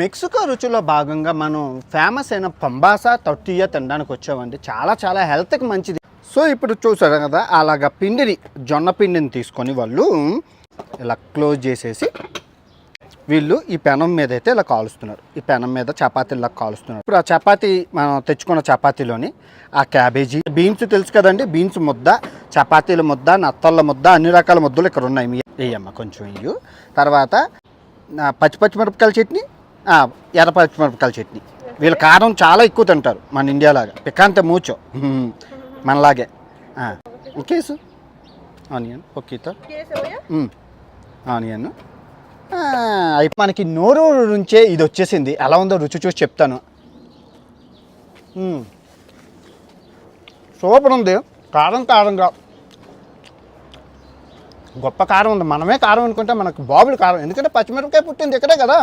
Mexico రుచిలో భాగంగా మనం ఫేమస్ అయిన పంబాసా టొర్టిల్లా తినడానికి వచ్చామండి. చాలా చాలా హెల్త్కి మంచిది. సో ఇప్పుడు చూసారు కదా, అలాగా పిండిని, జొన్న పిండిని తీసుకొని వాళ్ళు ఇలా క్లోజ్ చేసేసి వీళ్ళు ఈ పెనం మీద అయితే ఇలా కాలుస్తున్నారు. ఈ పెనం మీద చపాతీలా కాలుస్తున్నారు. ఇప్పుడు ఆ చపాతీ మనం తెచ్చుకున్న చపాతీలోని ఆ క్యాబేజీ, బీన్స్ తెలుసు కదండి, బీన్స్ ముద్ద, చపాతీల ముద్ద, నత్తళ్ళ ముద్ద, అన్ని రకాల ముద్దలు ఇక్కడ ఉన్నాయి. వేయమ్మ కొంచెం ఇయ్యు. తర్వాత పచ్చిమిరపకాయల చట్నీ, ఎర్ర పచ్చిమిరపకాయల చట్నీ. వీళ్ళ కారం చాలా ఎక్కువ తింటారు మన ఇండియాలాగా. పికాంత మూచో మనలాగే. కేసు ఆనియన్ పొక్కితో ఆనియన్ అయితే మనకి నోరు నుంచే ఇది వచ్చేసింది. ఎలా ఉందో రుచి చూసి చెప్తాను. సూపర్ ఉంది. కారంగా గొప్ప కారం ఉంది. మనమే కారం అనుకుంటే మనకు బాబులు కారం, ఎందుకంటే పచ్చిమిరపకాయ పుట్టింది ఇక్కడే కదా.